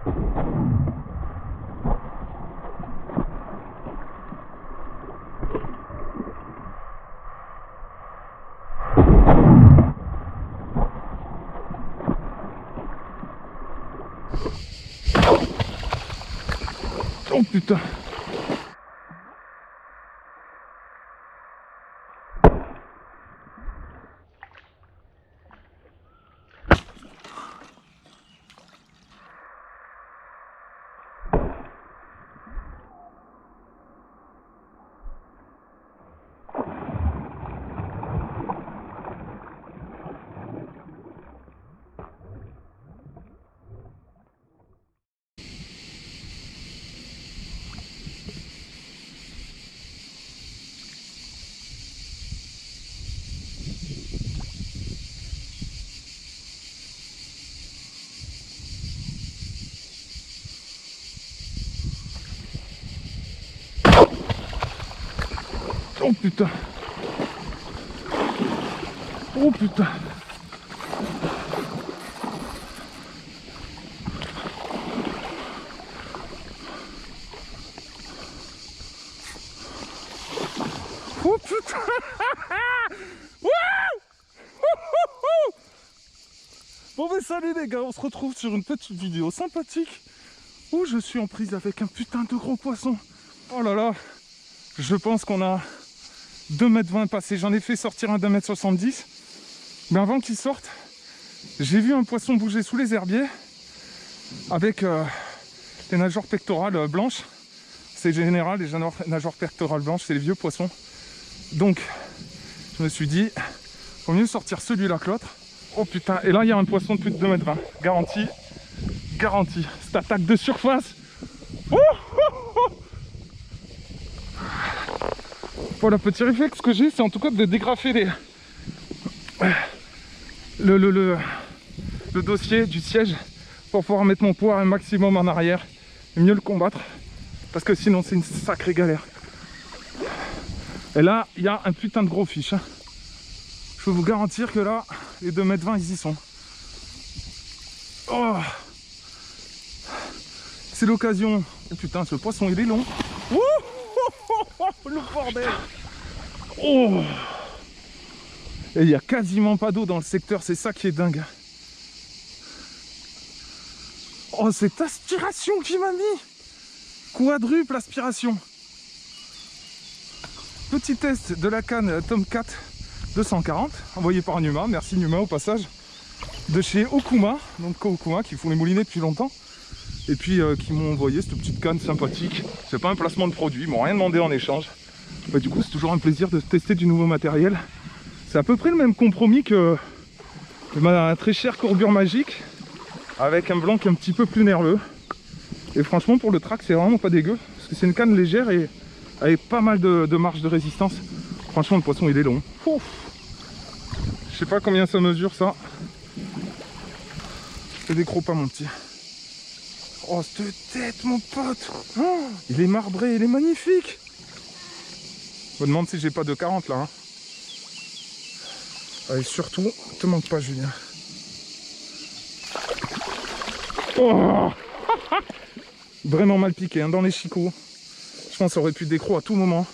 Oh putain. Oh putain. Oh putain. Oh putain. Bon ben salut les gars, on se retrouve sur une petite vidéo sympathique où je suis en prise avec un putain de gros poisson. Oh là là, je pense qu'on a 2,20 m passé. J'en ai fait sortir un d'1,70 m. Mais avant qu'il sorte, j'ai vu un poisson bouger sous les herbiers avec les nageoires pectorales blanches. C'est général, les nageoires pectorales blanches, c'est les vieux poissons. Donc, je me suis dit, faut mieux sortir celui-là que l'autre. Oh putain, et là, il y a un poisson de plus de 2,20 m. Garanti, garanti. Cette attaque de surface. Voilà, petit réflexe que j'ai, c'est en tout cas de dégrafer le dossier du siège pour pouvoir mettre mon poids un maximum en arrière et mieux le combattre, parce que sinon c'est une sacrée galère. Et là, il y a un putain de gros fiche. Je peux vous garantir que là, les 2,20 m, ils y sont. Oh, c'est l'occasion. Oh putain, ce poisson, il est long. Le bordel. Oh. Et il n'y a quasiment pas d'eau dans le secteur, c'est ça qui est dingue. Oh, cette aspiration qu'il m'a mis. Quadruple aspiration. Petit test de la canne Tomcat 240, envoyé par Numa, merci Numa au passage, de chez Okuma, donc Okuma qui font les moulinets depuis longtemps, et puis qui m'ont envoyé cette petite canne sympathique. C'est pas un placement de produit, ils m'ont rien demandé en échange. Bah, du coup c'est toujours un plaisir de tester du nouveau matériel. C'est à peu près le même compromis que ma très chère courbure magique, avec un blanc qui est un petit peu plus nerveux. Et franchement pour le track c'est vraiment pas dégueu, parce que c'est une canne légère et avec pas mal de marge de résistance. Franchement le poisson il est long. Ouf. Je sais pas combien ça mesure ça. C'est des crocs pas mon petit. Oh cette tête mon pote. Oh, il est marbré, il est magnifique. Je me demande si j'ai pas de 40 là. Hein. Allez surtout, te manque pas Julien. Oh. Vraiment mal piqué hein, dans les chicots. Je pense que ça aurait pu décrocher à tout moment.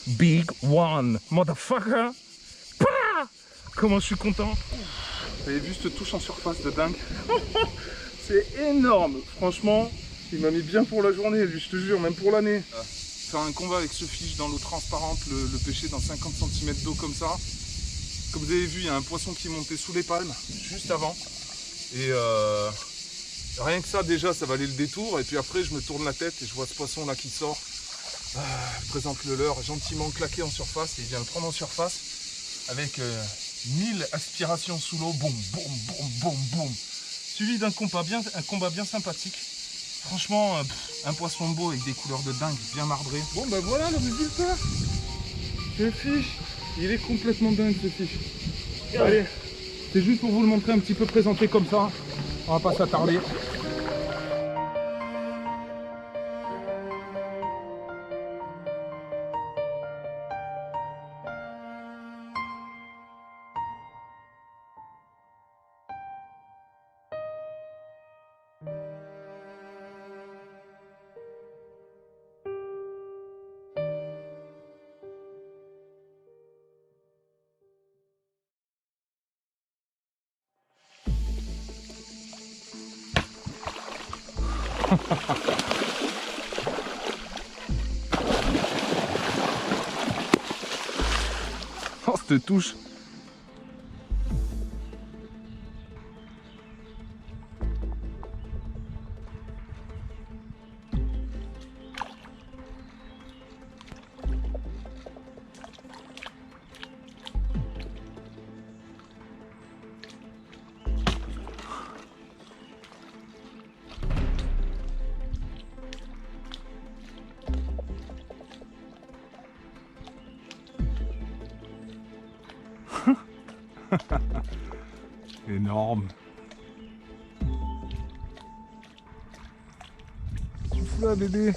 Big one, motherfucker. Pah. Comment je suis content. Vous avez vu cette touche en surface de dingue. C'est énorme. Franchement, il m'a mis bien pour la journée, lui, je te jure, même pour l'année. Faire un combat avec ce fiche dans l'eau transparente, le pêcher dans 50 cm d'eau comme ça. Comme vous avez vu, il y a un poisson qui est monté sous les palmes, juste avant. Et rien que ça, déjà, ça valait le détour. Et puis après, je me tourne la tête et je vois ce poisson là qui sort. Je présente le leurre gentiment claqué en surface. Et il vient le prendre en surface avec 1000 aspirations sous l'eau. Boum, boum, boum, boum, boum. Suivi d'un combat bien sympathique. Franchement, un poisson beau avec des couleurs de dingue, bien marbré. Bon, bah voilà le résultat. Ce fiche, il est complètement dingue ce fiche. Allez, c'est juste pour vous le montrer un petit peu présenté comme ça. On va pas s'attarder. Oh, cette touche. Énorme. Souffle là, bébé.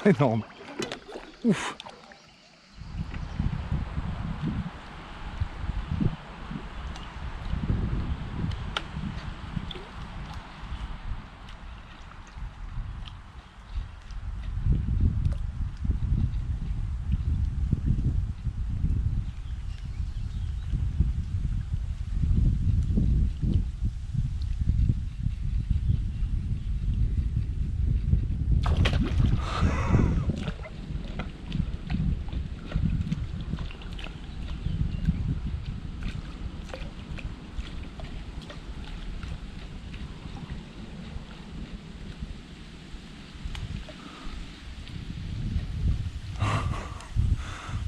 Énorme. Ouf.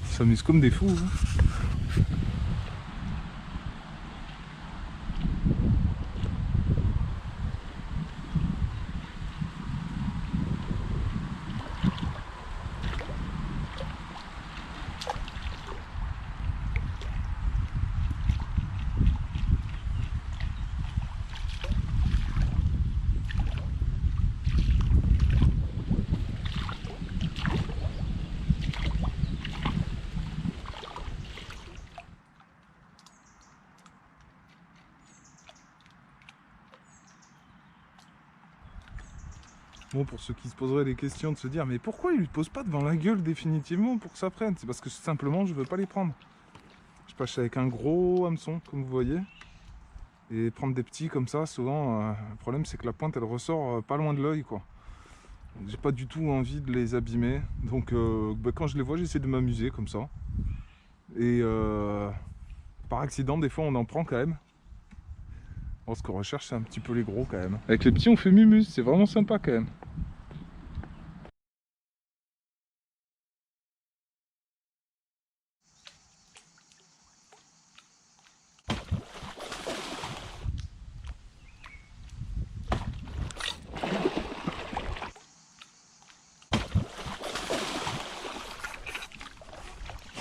Ils s'amusent comme des fous. Hein. Bon, pour ceux qui se poseraient des questions de se dire mais pourquoi il lui pose pas devant la gueule définitivement pour que ça prenne? C'est parce que simplement je veux pas les prendre. Je pêche avec un gros hameçon comme vous voyez. Et prendre des petits comme ça, souvent le problème c'est que la pointe elle ressort pas loin de l'œil quoi. J'ai pas du tout envie de les abîmer. Donc quand je les vois j'essaie de m'amuser comme ça. Et par accident des fois on en prend quand même. Bon, ce qu'on recherche c'est un petit peu les gros quand même. Avec les petits on fait mumus, c'est vraiment sympa quand même.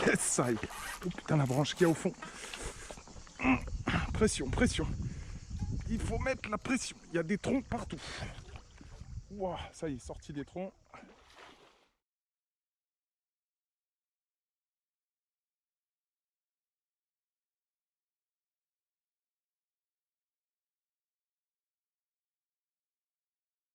Yes, ça y est. Oh putain la branche qu'il y a au fond. Pression, pression. Il faut mettre la pression. Il y a des troncs partout. Ouah, ça y est, sorti des troncs.